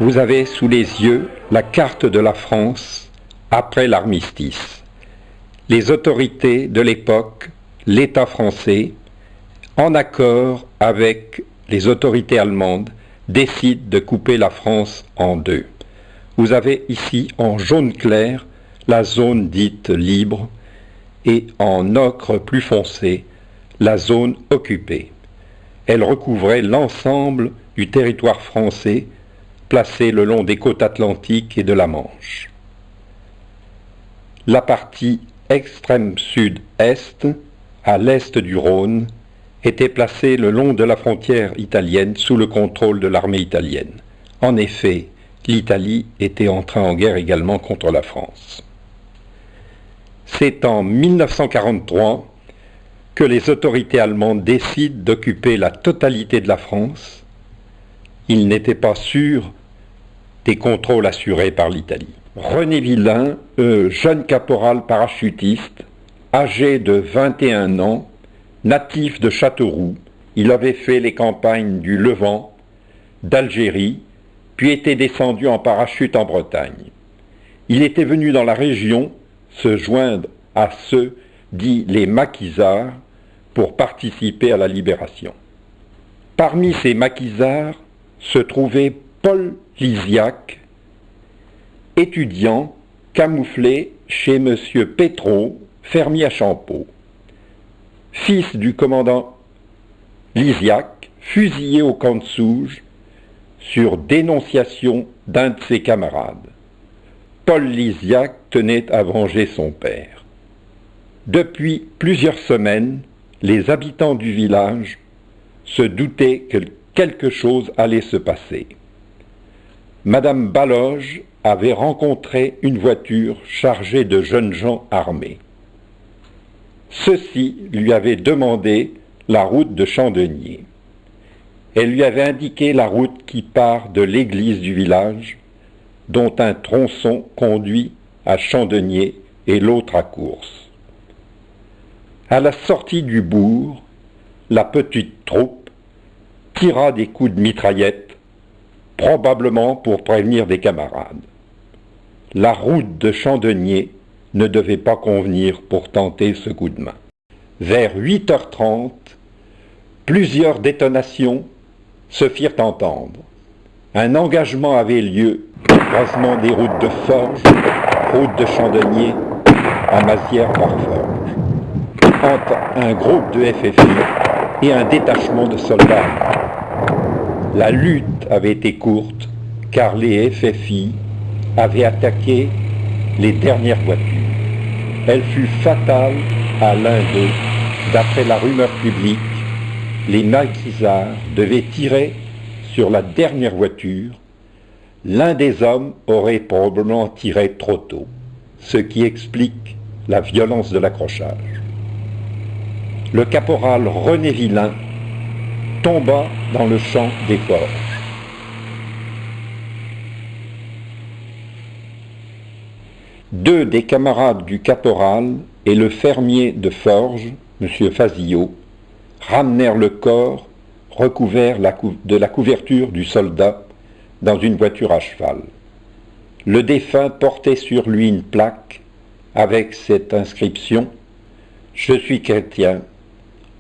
Vous avez sous les yeux la carte de la France après l'armistice. Les autorités de l'époque, l'État français, en accord avec les autorités allemandes, décident de couper la France en deux. Vous avez ici en jaune clair la zone dite libre et en ocre plus foncé la zone occupée. Elle recouvrait l'ensemble du territoire français placé le long des côtes atlantiques et de la Manche. La partie extrême sud-est, à l'est du Rhône, était placée le long de la frontière italienne sous le contrôle de l'armée italienne. En effet, l'Italie était entrée en guerre également contre la France. C'est en 1943 que les autorités allemandes décident d'occuper la totalité de la France. Ils n'étaient pas sûrs des contrôles assurés par l'Italie. René Villain, jeune caporal parachutiste, âgé de 21 ans, natif de Châteauroux, il avait fait les campagnes du Levant, d'Algérie, puis était descendu en parachute en Bretagne. Il était venu dans la région se joindre à ceux dits les maquisards pour participer à la libération. Parmi ces maquisards se trouvait Paul Lisiac, étudiant camouflé chez M. Pétraud, fermier à Champeaux. Fils du commandant Lisiac, fusillé au camp de Souges sur dénonciation d'un de ses camarades. Paul Lisiac tenait à venger son père. Depuis plusieurs semaines, les habitants du village se doutaient que quelque chose allait se passer. Madame Baloge avait rencontré une voiture chargée de jeunes gens armés. Ceux-ci lui avaient demandé la route de Chandenier. Elle lui avait indiqué la route qui part de l'église du village, dont un tronçon conduit à Chandenier et l'autre à Course. À la sortie du bourg, la petite troupe tira des coups de mitraillette, probablement pour prévenir des camarades. La route de Chandenier ne devait pas convenir pour tenter ce coup de main. Vers 8h30, plusieurs détonations se firent entendre. Un engagement avait lieu au croisement des routes de Forges, route de Chandenier, à Mazières-Barforges, entre un groupe de FFI et un détachement de soldats. La lutte avait été courte car les FFI avaient attaqué les dernières voitures. Elle fut fatale à l'un d'eux. D'après la rumeur publique, les maquisards devaient tirer sur la dernière voiture. L'un des hommes aurait probablement tiré trop tôt, ce qui explique la violence de l'accrochage. Le caporal René Villain tomba dans le champ des Forges. Deux des camarades du caporal et le fermier de Forges, M. Fazillot, ramenèrent le corps recouvert de la couverture du soldat dans une voiture à cheval. Le défunt portait sur lui une plaque avec cette inscription « Je suis chrétien.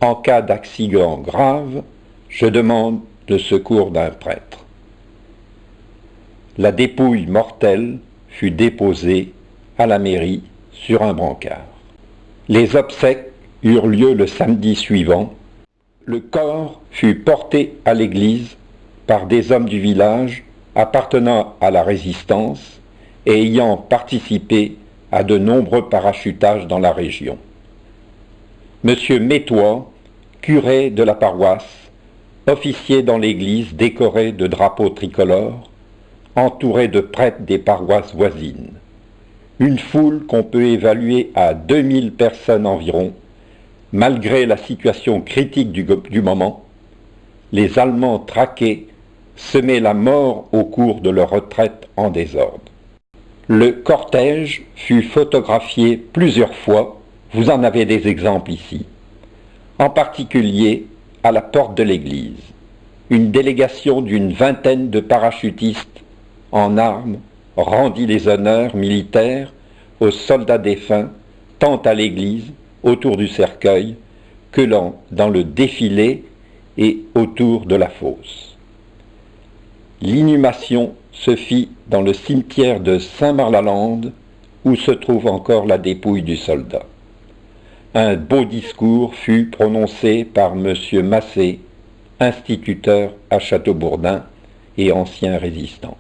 En cas d'accident grave, je demande le secours d'un prêtre. » La dépouille mortelle fut déposée à la mairie sur un brancard. Les obsèques eurent lieu le samedi suivant. Le corps fut porté à l'église par des hommes du village appartenant à la résistance et ayant participé à de nombreux parachutages dans la région. Monsieur Métois, curé de la paroisse, officier dans l'église décoré de drapeaux tricolores, entouré de prêtres des paroisses voisines. Une foule qu'on peut évaluer à 2000 personnes environ. Malgré la situation critique du moment, les Allemands traqués semaient la mort au cours de leur retraite en désordre. Le cortège fut photographié plusieurs fois, vous en avez des exemples ici, en particulier à la porte de l'église. Une délégation d'une vingtaine de parachutistes en armes, rendit les honneurs militaires aux soldats défunts, tant à l'église, autour du cercueil, que dans le défilé et autour de la fosse. L'inhumation se fit dans le cimetière de Saint-Marc-la-Lande, où se trouve encore la dépouille du soldat. Un beau discours fut prononcé par M. Massé, instituteur à Châteaubourdin et ancien résistant.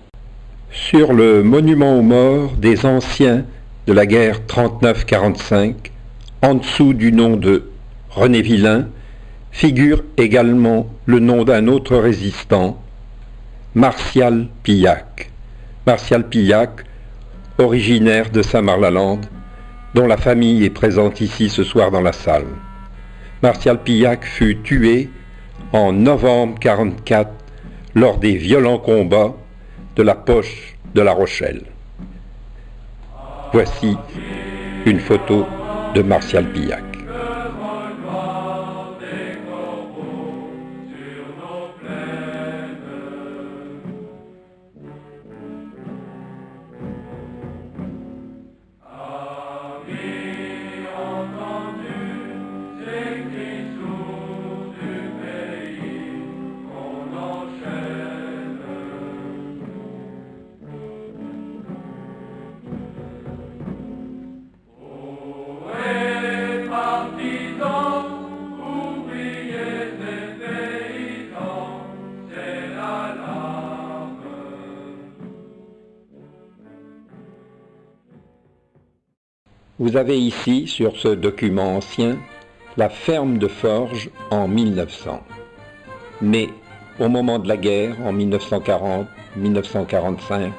Sur le monument aux morts des anciens de la guerre 39-45, en dessous du nom de René Villain, figure également le nom d'un autre résistant, Martial Pillac. Martial Pillac, originaire de Saint-Marc-la-Lande, dont la famille est présente ici ce soir dans la salle. Martial Pillac fut tué en novembre 1944 lors des violents combats de la poche de La Rochelle. Voici une photo de Martial Pillac. Vous avez ici, sur ce document ancien, la ferme de Forges en 1900. Mais au moment de la guerre, en 1940-1945,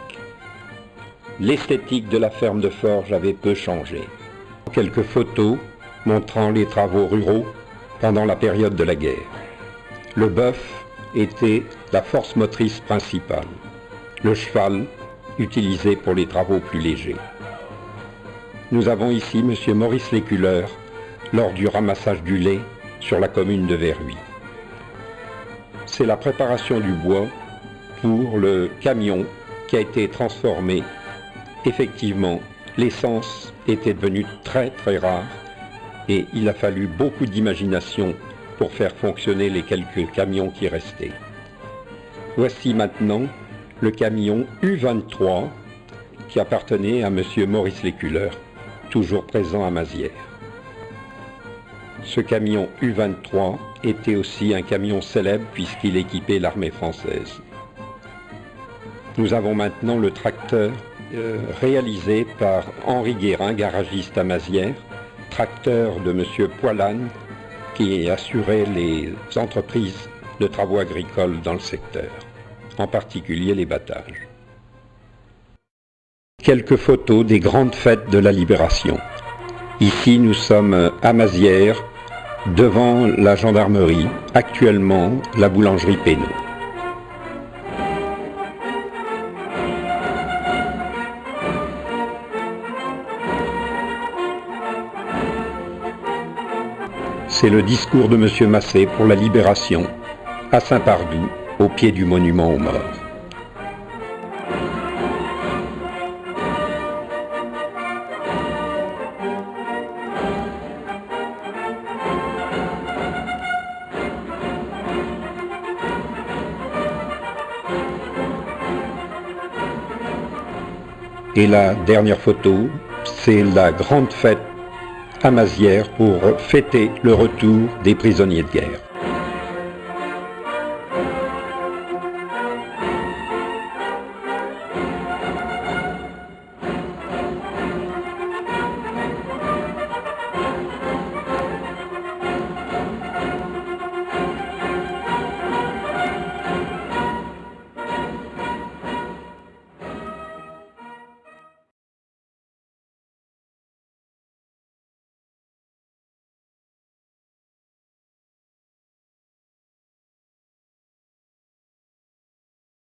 l'esthétique de la ferme de Forges avait peu changé. Quelques photos montrant les travaux ruraux pendant la période de la guerre. Le bœuf était la force motrice principale, le cheval utilisé pour les travaux plus légers. Nous avons ici M. Maurice Léculeur lors du ramassage du lait sur la commune de Verhuis. C'est la préparation du bois pour le camion qui a été transformé. Effectivement, l'essence était devenue très très rare et il a fallu beaucoup d'imagination pour faire fonctionner les quelques camions qui restaient. Voici maintenant le camion U23 qui appartenait à M. Maurice Léculeur, toujours présent à Mazières. Ce camion U23 était aussi un camion célèbre puisqu'il équipait l'armée française. Nous avons maintenant le tracteur réalisé par Henri Guérin, garagiste à Mazières, tracteur de M. Poilane qui assurait les entreprises de travaux agricoles dans le secteur, en particulier les battages. Quelques photos des grandes fêtes de la Libération. Ici, nous sommes à Mazières, devant la gendarmerie, actuellement la boulangerie Pénaud. C'est le discours de M. Massé pour la Libération, à Saint-Pardoux, au pied du monument aux morts. Et la dernière photo, c'est la grande fête à Mazières pour fêter le retour des prisonniers de guerre.